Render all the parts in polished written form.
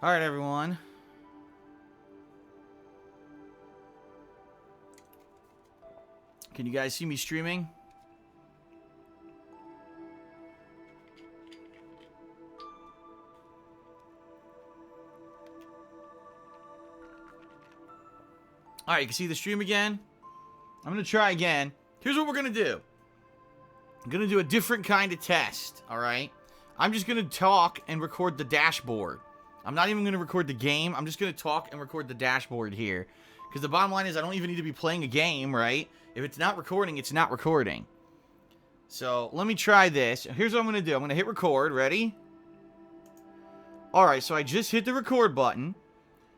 Alright, everyone. Can you guys see me streaming? Alright, you can see the stream again. I'm going to try again. Here's what we're going to do. I'm going to do a different kind of test, alright? I'm just going to talk and record the dashboard. I'm not even going to record the game. I'm just going to talk and record the dashboard here. Because the bottom line is I don't even need to be playing a game, right? If it's not recording, it's not recording. So, let me try this. Here's what I'm going to do. I'm going to hit record. Ready? Alright, so I just hit the record button.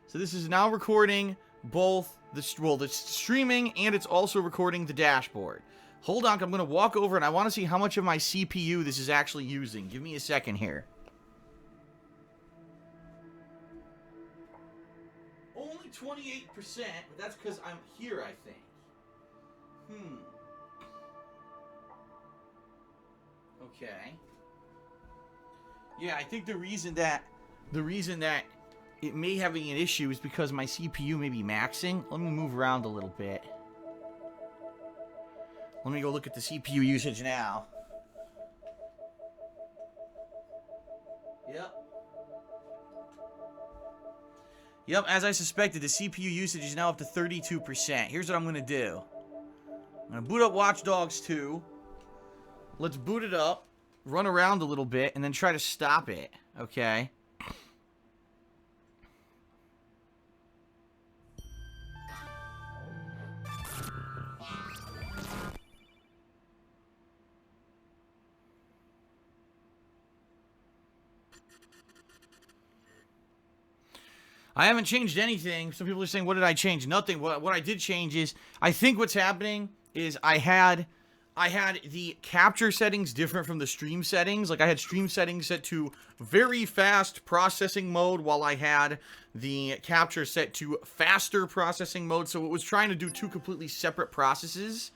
So this is now recording both the streaming and it's also recording the dashboard. Hold on, I'm going to walk over and I want to see how much of my CPU this is actually using. Give me a second here. Only 28%, but that's because I'm here, I think. Okay. Yeah, I think the reason that it may having an issue is because my CPU may be maxing. Let me move around a little bit. Let me go look at the CPU usage now. Yep, as I suspected, the CPU usage is now up to 32%. Here's what I'm going to do. I'm going to boot up Watch Dogs 2. Let's boot it up, run around a little bit, and then try to stop it. Okay. I haven't changed anything. Some people are saying, what did I change? Nothing. What I did change is, I think what's happening is I had the capture settings different from the stream settings. Like, I had stream settings set to very fast processing mode while I had the capture set to faster processing mode. So it was trying to do two completely separate processes.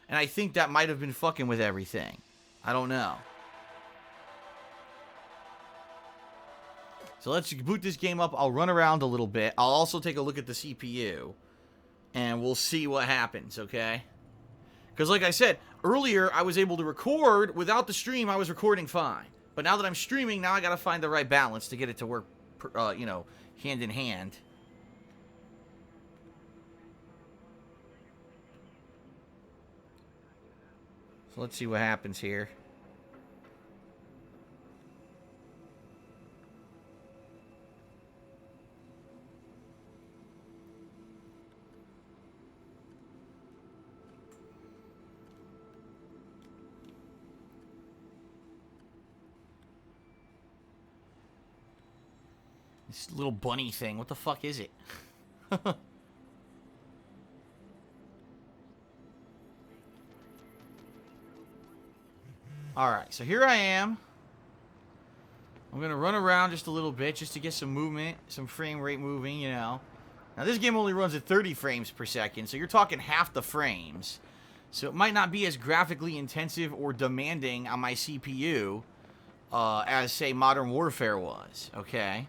And I think that might have been fucking with everything. I don't know. So let's boot this game up. I'll run around a little bit. I'll also take a look at the CPU. And we'll see what happens, okay? Because like I said, earlier I was able to record. Without the stream, I was recording fine. But now that I'm streaming, now I gotta find the right balance to get it to work, you know, hand in hand. So let's see what happens here. This little bunny thing, what the fuck is it? Alright, so here I am. I'm gonna run around just a little bit just to get some movement, some frame rate moving, you know. Now this game only runs at 30 frames per second, so you're talking half the frames. So it might not be as graphically intensive or demanding on my CPU as, say, Modern Warfare was, okay?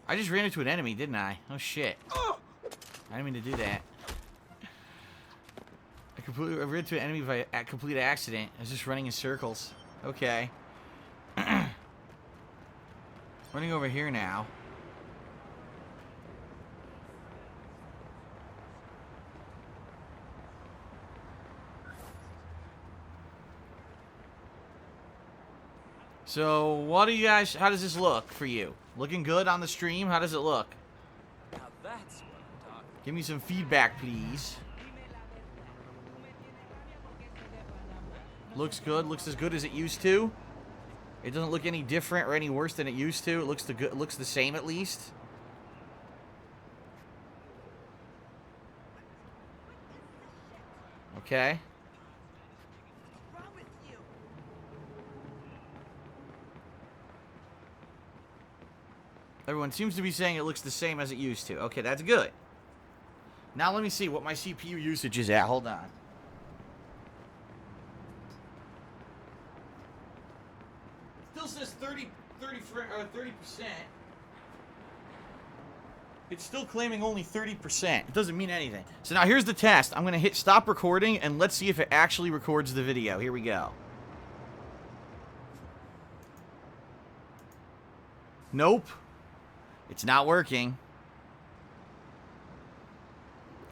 I just ran into an enemy, didn't I? Oh, shit. I didn't mean to do that. I ran into an enemy by a complete accident. I was just running in circles. Okay. Running over here now. So, what do you guys... How does this look for you? Looking good on the stream? How does it look? Now that's what I'm talking. Give me some feedback, please. Looks good. Looks as good as it used to. It doesn't look any different or any worse than it used to. It looks the same at least. Okay. Everyone seems to be saying it looks the same as it used to. Okay, that's good. Now let me see what my CPU usage is at. Hold on. says 30%. It's still claiming only 30%. It doesn't mean anything. So now here's the test. I'm going to hit stop recording, and let's see if it actually records the video. Here we go. Nope. It's not working.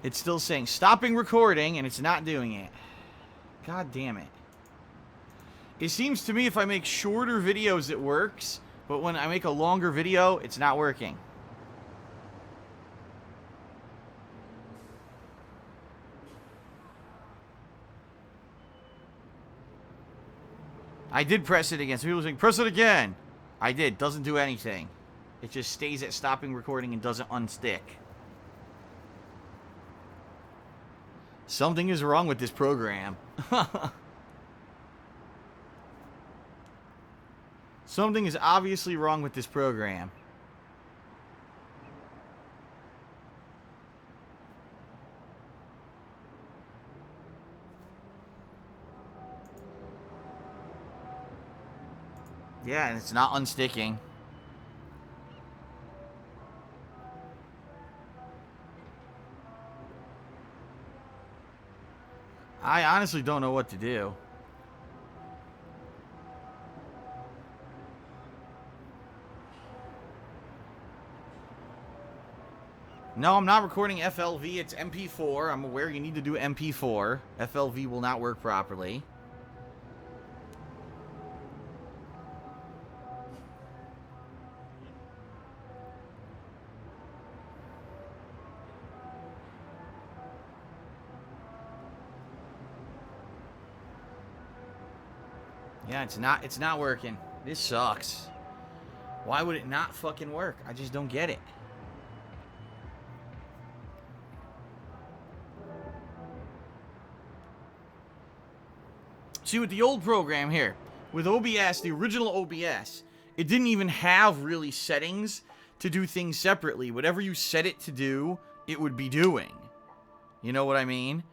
It's still saying stopping recording, and it's not doing it. God damn it. It seems to me if I make shorter videos, it works. But when I make a longer video, it's not working. I did press it again. So people are saying, press it again. I did. Doesn't do anything. It just stays at stopping recording and doesn't unstick. Something is wrong with this program. Something is obviously wrong with this program. Yeah, and it's not unsticking. I honestly don't know what to do. No, I'm not recording FLV. It's MP4. I'm aware you need to do MP4. FLV will not work properly. Yeah, it's not working. This sucks. Why would it not fucking work? I just don't get it. See, with the old program here, with OBS, the original OBS, it didn't even have really settings to do things separately. Whatever you set it to do, it would be doing. You know what I mean?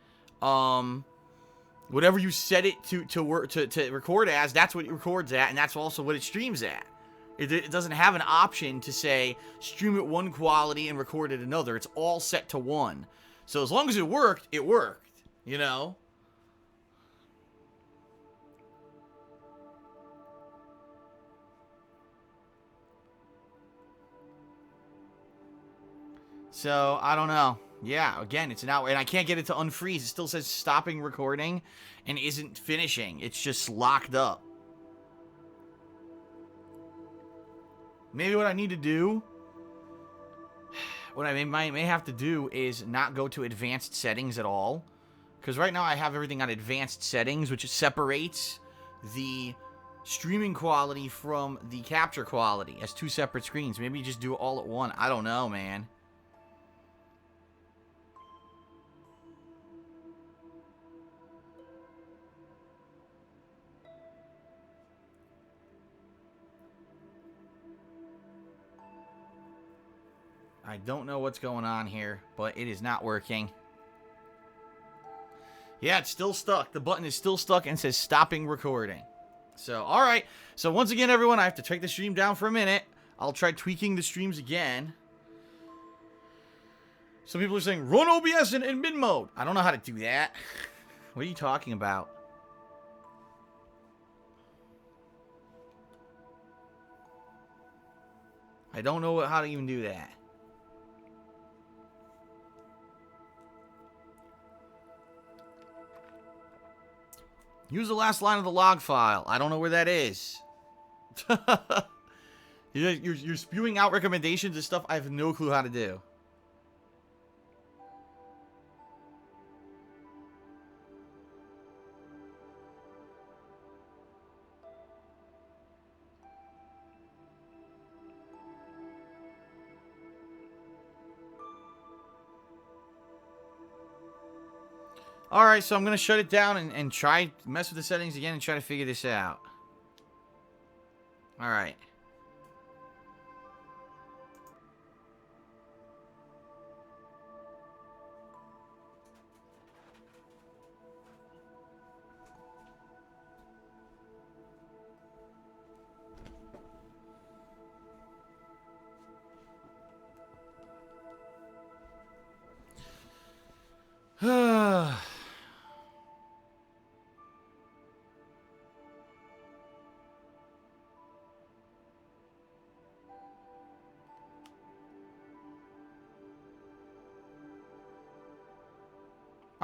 Whatever you set it to record as, that's what it records at, and that's also what it streams at. It doesn't have an option to say, stream at one quality and record at another. It's all set to one. So as long as it worked, you know? So, I don't know. Yeah, again, it's not, and I can't get it to unfreeze. It still says stopping recording and isn't finishing. It's just locked up. Maybe what I need to do, what I may have to do is not go to advanced settings at all. Because right now I have everything on advanced settings, which separates the streaming quality from the capture quality as two separate screens. Maybe just do it all at one. I don't know, man. I don't know what's going on here, but it is not working. Yeah, it's still stuck. The button is still stuck and says stopping recording. So, alright. So, once again, everyone, I have to take the stream down for a minute. I'll try tweaking the streams again. Some people are saying, run OBS in mid mode. I don't know how to do that. What are you talking about? I don't know how to even do that. Use the last line of the log file. I don't know where that is. You're spewing out recommendations and stuff I have no clue how to do. Alright, so I'm going to shut it down and try mess with the settings again and try to figure this out. Alright.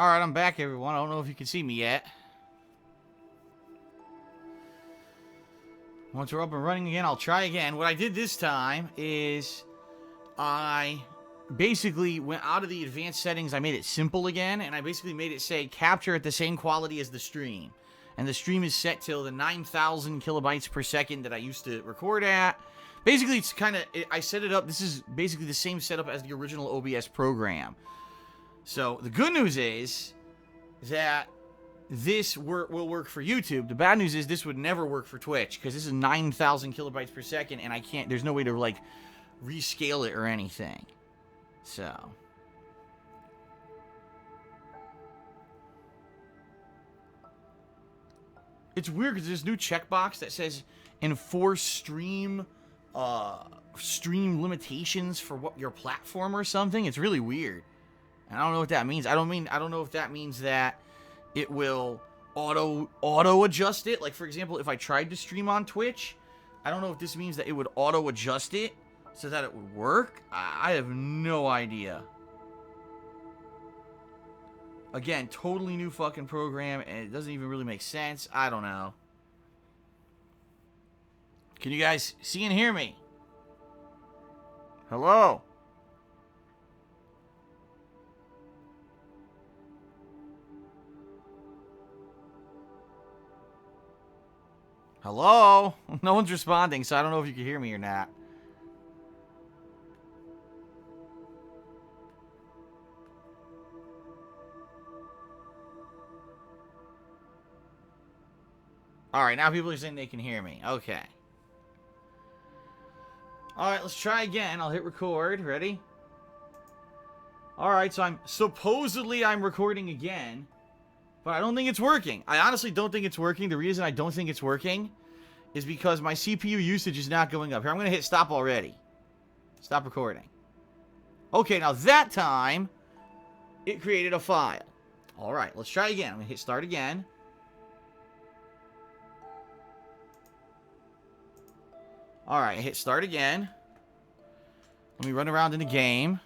Alright, I'm back, everyone. I don't know if you can see me yet. Once we're up and running again, I'll try again. What I did this time is I basically went out of the advanced settings. I made it simple again, and I basically made it say capture at the same quality as the stream. And the stream is set till the 9,000 kilobytes per second that I used to record at. Basically, it's kind of, I set it up, this is basically the same setup as the original OBS program. So, the good news is that this will work for YouTube. The bad news is this would never work for Twitch, because this is 9,000 kilobytes per second, and I can't, there's no way to, like, rescale it or anything. So. It's weird, because there's this new checkbox that says, enforce stream limitations for what your platform or something. It's really weird. And I don't know what that means. I don't know if that means that it will auto adjust it. Like, for example, if I tried to stream on Twitch, I don't know if this means that it would auto adjust it so that it would work. I have no idea. Again, totally new fucking program, and it doesn't even really make sense. I don't know. Can you guys see and hear me? Hello? Hello? No one's responding, so I don't know if you can hear me or not. Alright, now people are saying they can hear me. Okay. Alright, let's try again. I'll hit record. Ready? Alright, so I'm recording again. But I don't think it's working. I honestly don't think it's working. The reason I don't think it's working is because my CPU usage is not going up. Here, I'm going to hit stop already. Stop recording. Okay, now that time, it created a file. Alright, let's try again. I'm going to hit start again. Alright, hit start again. Let me run around in the game.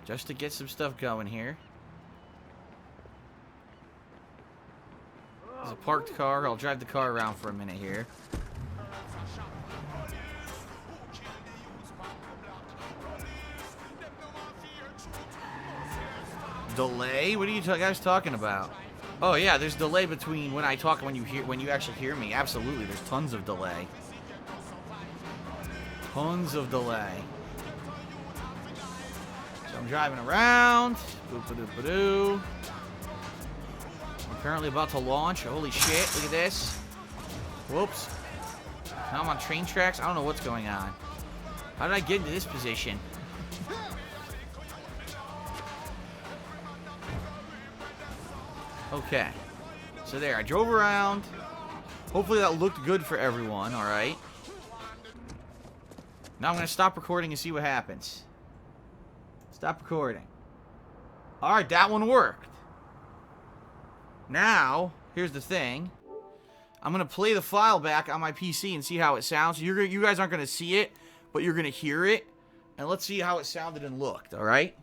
Just to get some stuff going here. There's a parked car. I'll drive the car around for a minute here. Delay? What are you guys talking about? Oh yeah, there's delay between when I talk and when you actually hear me. Absolutely, there's tons of delay. Tons of delay. So I'm driving around. Boop-a-doop-a-doo. I'm apparently about to launch. Holy shit, look at this. Whoops. Now I'm on train tracks. I don't know what's going on. How did I get into this position? Okay. So there, I drove around. Hopefully that looked good for everyone, alright? Now I'm going to stop recording and see what happens. Stop recording. Alright, that one worked. Now, here's the thing. I'm going to play the file back on my PC and see how it sounds. You guys aren't going to see it, but you're going to hear it. And let's see how it sounded and looked, alright?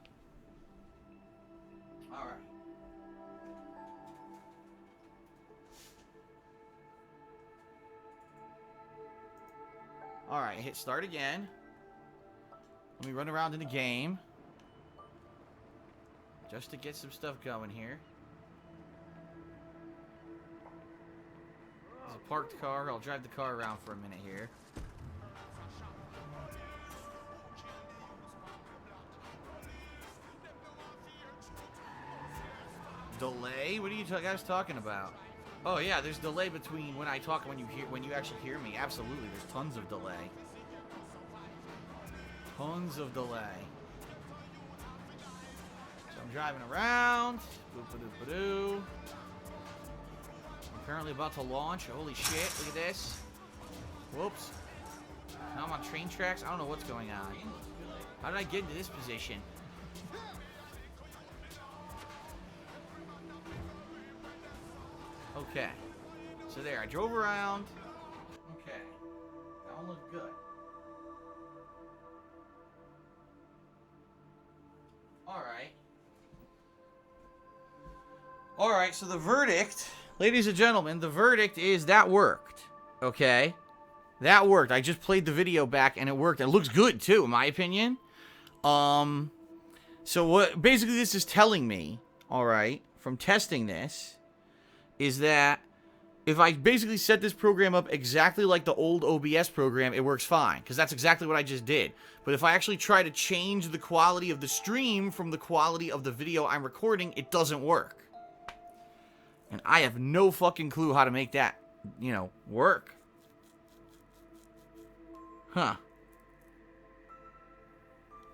Alright, hit start again. Let me run around in the game. Just to get some stuff going here. There's a parked car. I'll drive the car around for a minute here. Delay? What are you guys talking about? Oh yeah, there's delay between when I talk and when you actually hear me. Absolutely, there's tons of delay. Tons of delay. So I'm driving around. Boop-a-doop-a-doo. I'm apparently about to launch. Holy shit, look at this. Whoops. Now I'm on train tracks. I don't know what's going on. How did I get into this position? Okay. So there, I drove around. Okay. That one looked good. Alright. Alright, so the verdict, ladies and gentlemen, the verdict is that worked. Okay? That worked. I just played the video back and it worked. It looks good too, in my opinion. So what basically this is telling me, alright, from testing this, is that if I basically set this program up exactly like the old OBS program, it works fine. Because that's exactly what I just did. But if I actually try to change the quality of the stream from the quality of the video I'm recording, it doesn't work. And I have no fucking clue how to make that, you know, work. Huh.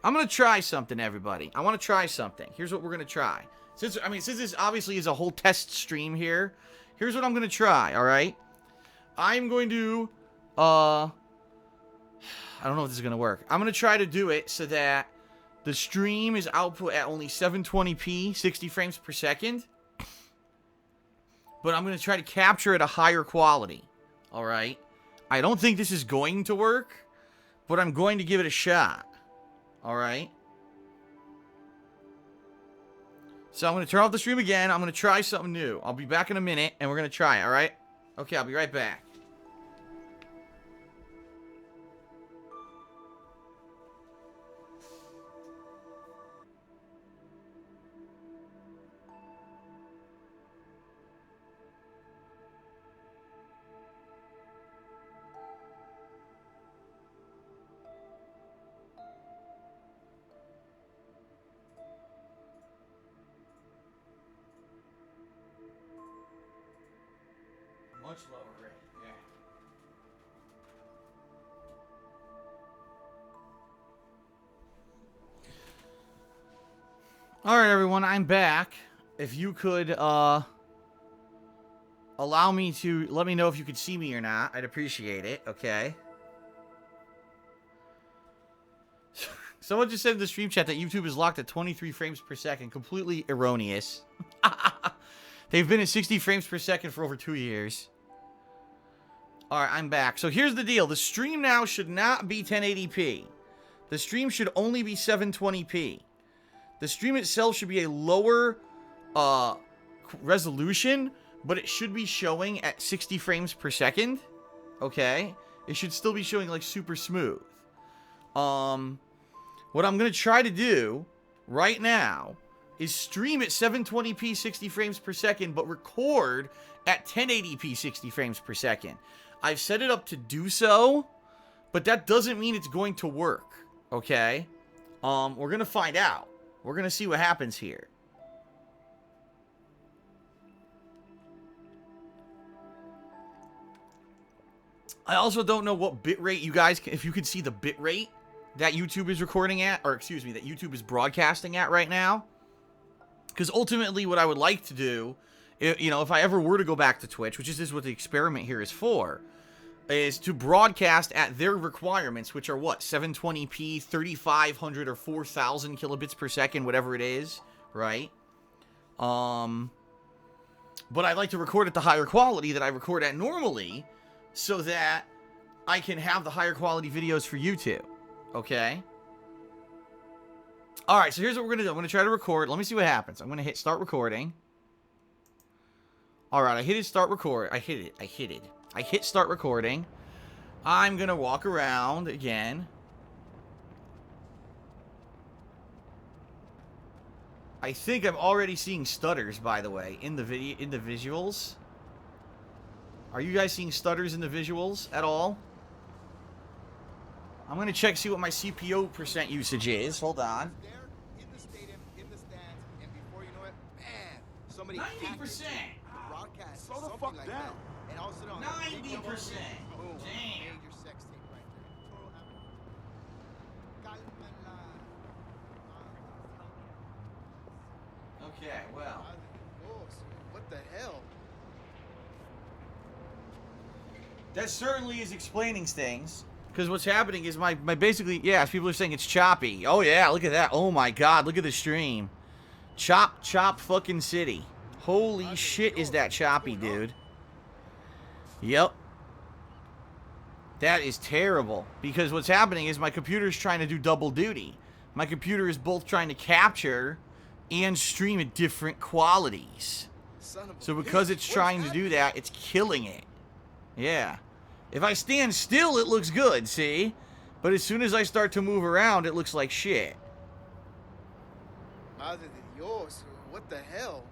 I'm going to try something, everybody. I want to try something. Here's what we're going to try. Since this obviously is a whole test stream here, here's what I'm going to try, alright? I'm going to, I don't know if this is going to work. I'm going to try to do it so that the stream is output at only 720p, 60 frames per second. But I'm going to try to capture at a higher quality, alright? I don't think this is going to work, but I'm going to give it a shot, alright? So I'm going to turn off the stream again. I'm going to try something new. I'll be back in a minute, and we're going to try it, alright? Okay, I'll be right back. Much lower rate, yeah. Alright, everyone, I'm back. If you could, allow me to, let me know if you could see me or not. I'd appreciate it, okay? Someone just said in the stream chat that YouTube is locked at 23 frames per second. Completely erroneous. They've been at 60 frames per second for over 2 years. Alright, I'm back. So here's the deal. The stream now should not be 1080p. The stream should only be 720p. The stream itself should be a lower resolution, but it should be showing at 60 frames per second. Okay? It should still be showing like super smooth. What I'm going to try to do right now is stream at 720p 60 frames per second, but record at 1080p 60 frames per second. I've set it up to do so, but that doesn't mean it's going to work, okay? We're going to find out. We're going to see what happens here. I also don't know what bitrate you guys, if you can see the bitrate that YouTube is recording at, or excuse me, that YouTube is broadcasting at right now. Because ultimately what I would like to do, you know, if I ever were to go back to Twitch, which is what the experiment here is for, is to broadcast at their requirements, which are what? 720p, 3500 or 4000 kilobits per second, whatever it is, right? But I'd like to record at the higher quality that I record at normally, so that I can have the higher quality videos for YouTube, okay? Alright, so here's what we're going to do. I'm going to try to record. Let me see what happens. I'm going to hit start recording. Alright, I hit start record. I hit start recording. I'm going to walk around again. I think I'm already seeing stutters, by the way, in the video, in the visuals. Are you guys seeing stutters in the visuals at all? I'm going to check, see what my CPU percent usage is. Hold on. In the stadium, in the stands, and before you know it, man, somebody 90%. broadcast Slow the something fuck like down. that. And all of a sudden, 90%. boom, Damn. major sex tape right there. Total Okay, well. What the hell? That certainly is explaining things. Because what's happening is my basically, yeah, people are saying it's choppy. Oh, yeah, look at that. Oh, my God, look at the stream. Chop fucking city. Holy shit, is that choppy, dude. Yep. That is terrible. Because what's happening is my computer's trying to do double duty. My computer is both trying to capture and stream at different qualities. Son of a So because bitch, it's what's trying to do that, it's killing it. Yeah. If I stand still, it looks good, see? But as soon as I start to move around, it looks like shit. Madre de Dios, what the hell?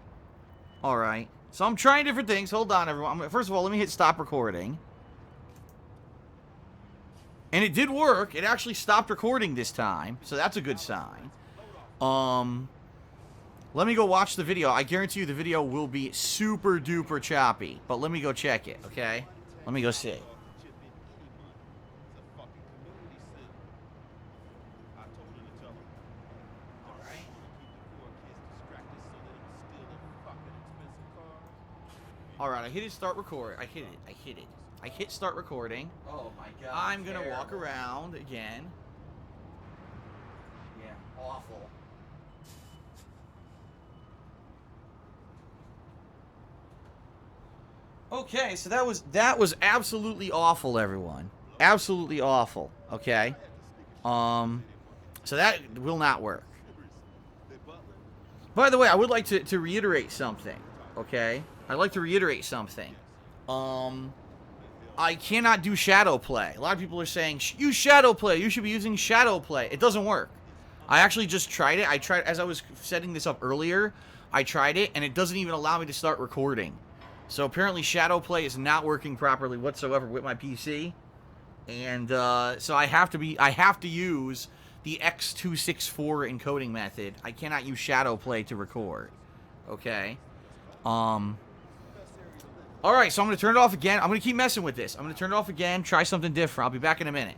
Alright. So I'm trying different things. Hold on, everyone. First of all, let me hit stop recording. And it did work. It actually stopped recording this time. So that's a good sign. Let me go watch the video. I guarantee you the video will be super duper choppy. But let me go check it, okay? Let me go see. Alright, I hit it start record. I hit it. I hit start recording. Oh my god. I'm gonna walk around again. Yeah, awful. Okay, so that was absolutely awful, everyone. Absolutely awful. Okay. So that will not work. By the way, I would like to reiterate something. Okay? I'd like to reiterate something. I cannot do shadow play. A lot of people are saying, use shadow play. You should be using shadow play. It doesn't work. I actually just tried it. I tried, as I was setting this up earlier, I tried it, and it doesn't even allow me to start recording. So apparently shadow play is not working properly whatsoever with my PC. And so I have to use the X264 encoding method. I cannot use shadow play to record. Okay? Alright, so I'm going to turn it off again. I'm going to keep messing with this. I'm going to turn it off again, try something different. I'll be back in a minute.